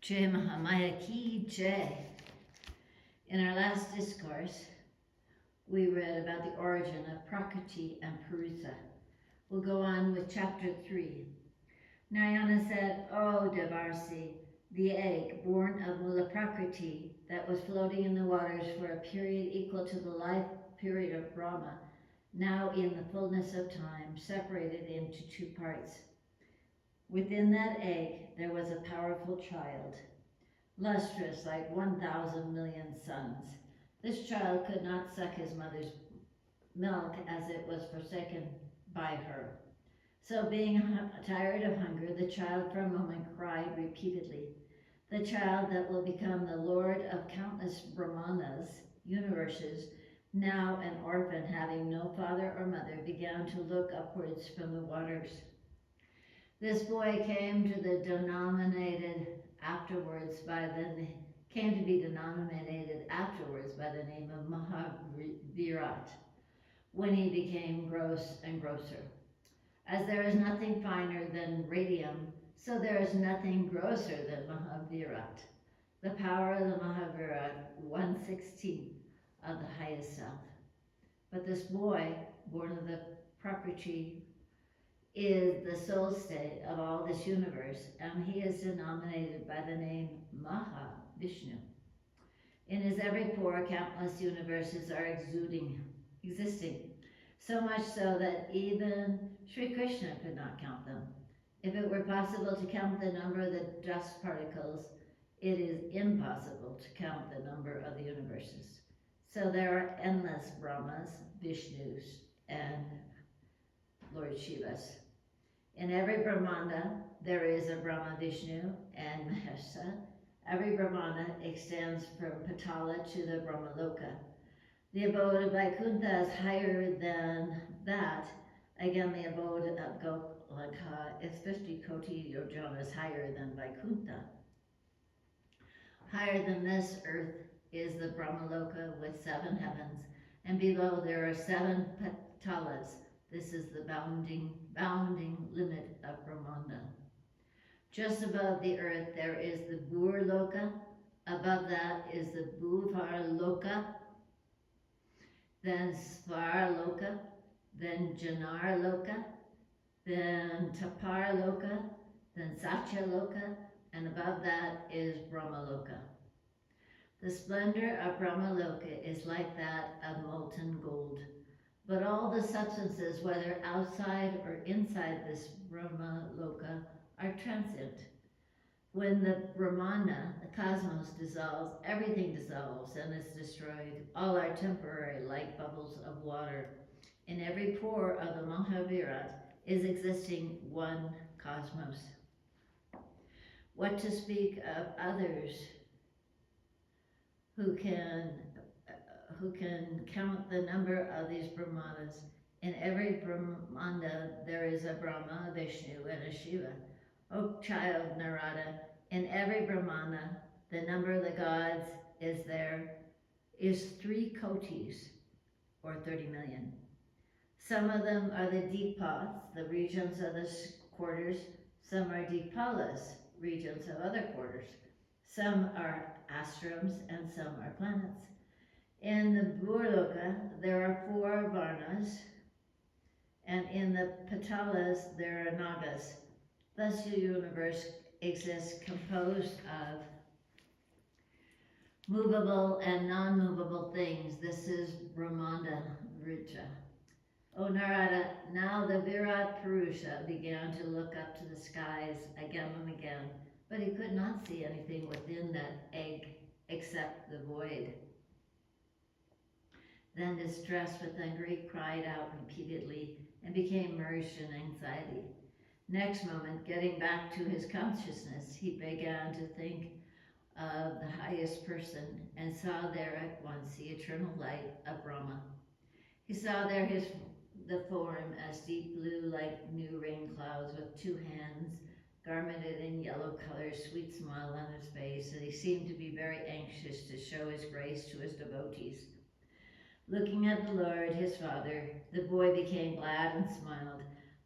Jai Mahamaya Ki Jai. In our last discourse, we read about the origin of Prakriti and Purusha. We'll go on with chapter 3. Narayana said, "O Devarsi, the egg born of Mula Prakriti that was floating in the waters for a period equal to the life period of Brahma, now in the fullness of time, separated into two parts. Within that egg there was a powerful child, lustrous like 1,000 million suns. This child could not suck his mother's milk as it was forsaken by her. So being tired of hunger, the child for a moment cried repeatedly. The child that will become the lord of countless Brahmanas, universes, now an orphan having no father or mother, began to look upwards from the waters. This boy came to be denominated afterwards by the name of Mahavirat, when he became gross and grosser. As there is nothing finer than radium, so there is nothing grosser than Mahavirat. The power of the Mahavirat, 1/16 of the highest self. But this boy, born of the Prakriti, is the soul state of all this universe, and he is denominated by the name Mahavishnu. In his every pore, countless universes are existing, so much so that even Sri Krishna could not count them. If it were possible to count the number of the dust particles, it is impossible to count the number of the universes. So there are endless Brahmas, Vishnus, and Lord Shivas. In every Brahmanda, there is a Brahma, Vishnu, and Mahesha. Every Brahmana extends from Patala to the Brahmaloka. The abode of Vaikuntha is higher than that. Again, the abode of Goloka is 50 Koti Yojanas higher than Vaikuntha. Higher than this earth is the Brahmaloka with 7 heavens, and below there are 7 Patalas. This is the bounding limit of Brahmanda. Just above the earth there is the Burloka. Above that is the Bhuvarloka, then Svarloka, then Janarloka, then Taparloka, then Satyaloka, and above that is Brahmaloka. The splendor of Brahmaloka is like that of molten gold. But all the substances, whether outside or inside this Brahmaloka, are transient. When the Brahmana, the cosmos, dissolves, everything dissolves and is destroyed. All are temporary, like bubbles of water. In every pore of the Mahavirat is existing one cosmos. What to speak of others who can count the number of these Brahmanas? In every Brahmanda there is a Brahma, a Vishnu, and a Shiva. O child Narada, in every Brahmana the number of the gods is 3 kotis, or 30 million. Some of them are the Deepas, the regions of the quarters. Some are Deepalas, regions of other quarters. Some are astrams and some are planets. In the Burloka there are 4 Varnas, and in the Patalas there are Nagas. Thus the universe exists composed of movable and non-movable things. This is Brahmanda Vrija. O Narada, now the Virat Purusha began to look up to the skies again and again, but he could not see anything within that egg except the void. Then, distressed with hunger, he cried out repeatedly and became merged in anxiety. Next moment, getting back to his consciousness, he began to think of the highest person and saw there at once the eternal light of Brahma. He saw there the form as deep blue like new rain clouds, with 2 hands, garmented in yellow color, sweet smile on his face, and he seemed to be very anxious to show his grace to his devotees. Looking at the Lord, his father, the boy became glad and smiled.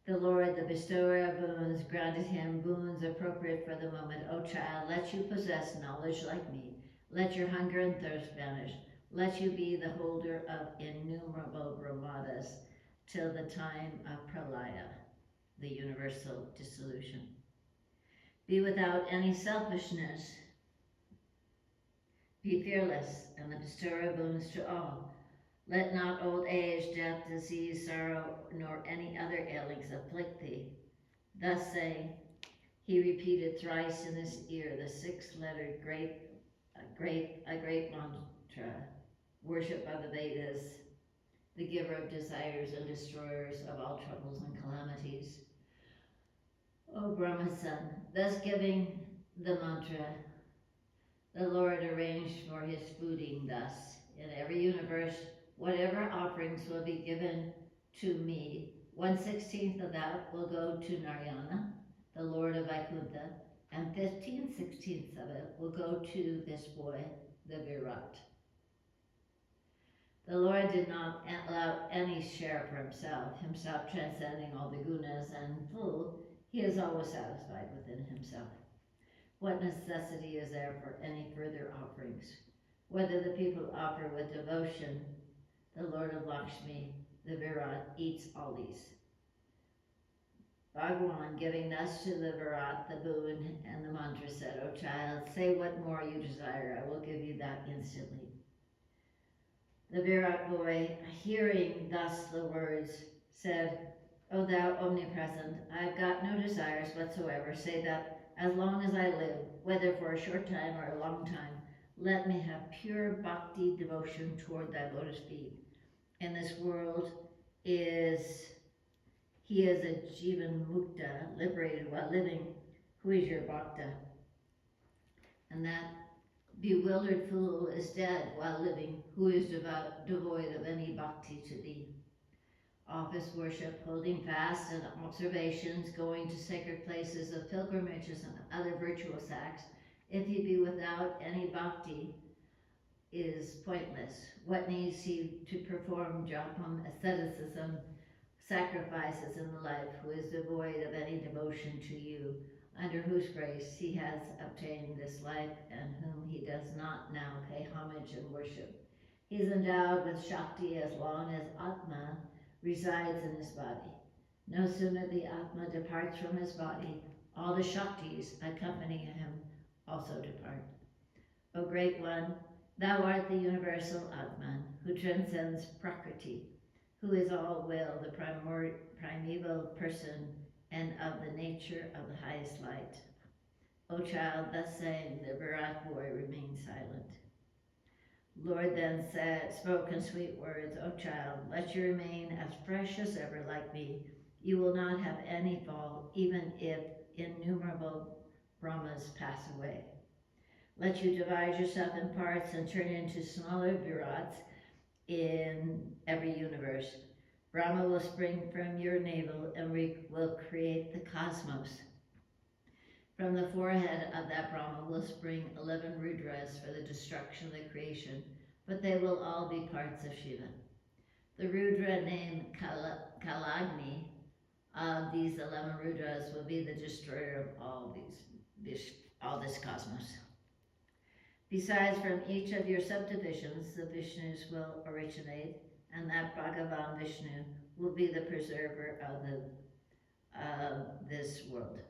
The Lord, the bestower of boons, granted him boons appropriate for the moment. O child, let you possess knowledge like me. Let your hunger and thirst vanish. Let you be the holder of innumerable brahmadas till the time of pralaya, the universal dissolution. Be without any selfishness. Be fearless and the bestower of boons to all. Let not old age, death, disease, sorrow, nor any other ailings afflict thee. Thus saying, he repeated thrice in his ear the six-lettered great mantra, worshipped by the Vedas, the giver of desires and destroyers of all troubles and calamities. O Brahma son, thus giving the mantra, the Lord arranged for his fooding thus. In every universe, whatever offerings will be given to me, 1/16 of that will go to Narayana, the Lord of Vaikuntha, and 15/16 of it will go to this boy, the Virat. The Lord did not allow any share for himself transcending all the gunas and full, he is always satisfied within himself. What necessity is there for any further offerings? Whether the people offer with devotion, the Lord of Lakshmi, the Virat, eats all these. Bhagavan, giving thus to the Virat the boon and the mantra, said, O child, say what more you desire, I will give you that instantly. The Virat boy, hearing thus the words, said, O thou omnipresent, I have got no desires whatsoever, say that as long as I live, whether for a short time or a long time, let me have pure bhakti devotion toward thy lotus feet. In this world he is a Jivan Mukta, liberated while living, who is your bhakta. And that bewildered fool is dead while living, who is devoid of any bhakti to thee. Office worship, holding fast and observations, going to sacred places of pilgrimages and other virtuous acts, if he be without any bhakti, is pointless. What needs he to perform japam, asceticism, sacrifices in the life, who is devoid of any devotion to you, under whose grace he has obtained this life, and whom he does not now pay homage and worship? He is endowed with Shakti as long as Atma resides in his body. No sooner the Atma departs from his body, all the Shaktis accompanying him also depart. O Great One, thou art the universal Atman, who transcends Prakriti, who is all will, the primeval person, and of the nature of the highest light. O child, thus saying, the Virat boy remained silent. Lord then spoke in sweet words, O child, let you remain as fresh as ever like me. You will not have any fall, even if innumerable Brahmas pass away. Let you divide yourself in parts and turn into smaller Virats in every universe. Brahma will spring from your navel and will create the cosmos. From the forehead of that Brahma will spring 11 Rudras for the destruction of the creation, but they will all be parts of Shiva. The Rudra named Kalagni of these 11 Rudras will be the destroyer of all this cosmos. Besides, from each of your subdivisions, the Vishnus will originate, and that Bhagavan Vishnu will be the preserver of this world.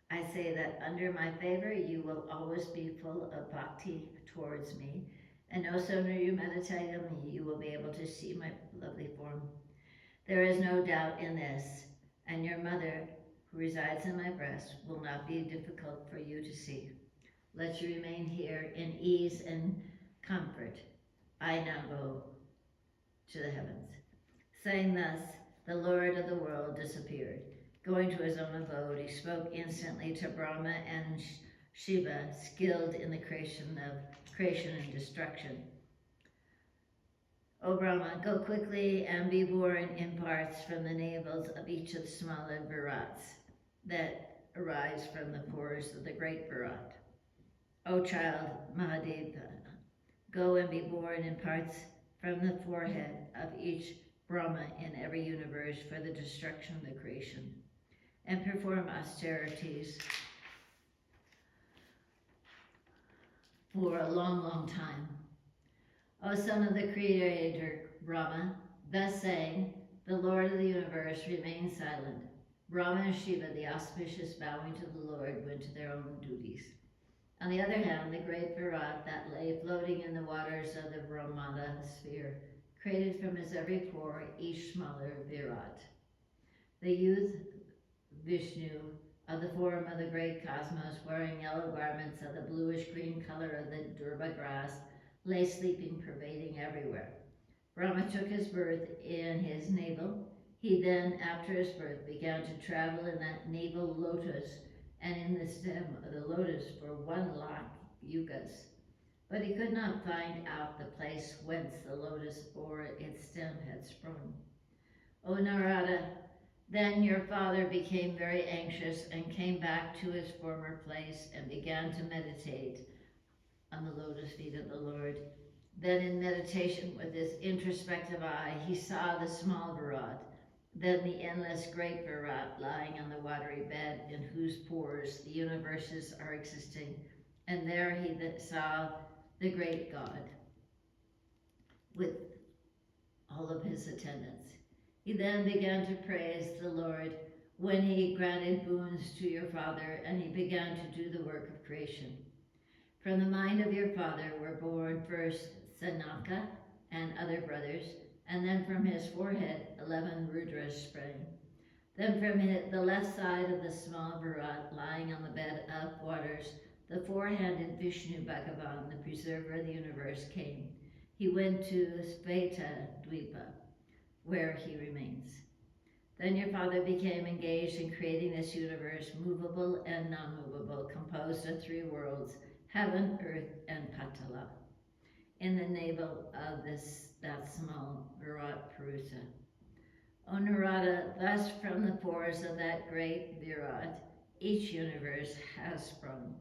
I say that under my favor, you will always be full of bhakti towards me, and no sooner you meditate on me, you will be able to see my lovely form. There is no doubt in this, and your mother, who resides in my breast, will not be difficult for you to see. Let you remain here in ease and comfort. I now go to the heavens. Saying thus, the Lord of the world disappeared. Going to his own abode, he spoke instantly to Brahma and Shiva, skilled in the creation and destruction. O Brahma, go quickly and be born in parts from the navels of each of the smaller Virats that arise from the pores of the great Virat. O child Mahadeva, go and be born in parts from the forehead of each Brahma in every universe for the destruction of the creation, and perform austerities for a long, long time. O son of the Creator Brahma, thus saying, the Lord of the universe remained silent. Brahma and Shiva, the auspicious, bowing to the Lord, went to their own duties. On the other hand, the great Virat that lay floating in the waters of the Brahmanda sphere, created from his every pore each smaller Virat. The youth Vishnu, of the form of the great cosmos, wearing yellow garments of the bluish-green color of the durba grass, lay sleeping, pervading everywhere. Brahma took his birth in his navel. He then, after his birth, began to travel in that navel lotus and in the stem of the lotus for 1,00,000 yugas. But he could not find out the place whence the lotus or its stem had sprung. O Narada, then your father became very anxious and came back to his former place and began to meditate on the lotus feet of the Lord. Then in meditation with his introspective eye, he saw the small Virat, then the endless great Virat lying on the watery bed in whose pores the universes are existing. And there he saw the great God with all of his attendants. He then began to praise the Lord when he granted boons to your father, and he began to do the work of creation. From the mind of your father were born first Sanaka and other brothers, and then from his forehead 11 Rudras sprang. Then from the left side of the small Virat lying on the bed of waters, the four-handed Vishnu Bhagavan, the preserver of the universe, came. He went to Sveta Dvipa, where he remains. Then your father became engaged in creating this universe, movable and non-movable, composed of 3 worlds, heaven, earth, and Patala, in the navel of that small Virat Purusa. O Narada, thus from the pores of that great Virat, each universe has sprung,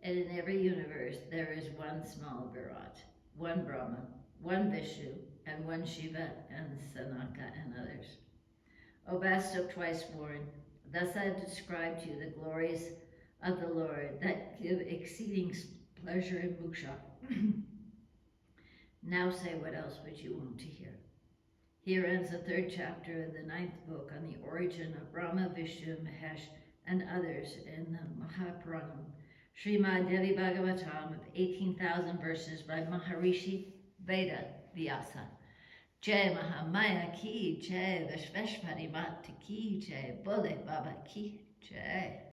and in every universe there is 1 small Virat, 1 Brahma, 1 Vishnu, and 1 Shiva, and Sanaka, and others. O best of twice born, thus I have described to you the glories of the Lord that give exceeding pleasure in moksha. Now say, what else would you want to hear? Here ends the 3rd chapter of the 9th book on the origin of Brahma, Vishnu, Mahesh, and others in the Mahapuranam, Srimad Devi Bhagavatam of 18,000 verses by Maharishi Veda Vyasa. Jai Mahamaya ki jai, Vishveshpari Mata ki jai, Bole Baba ki jai.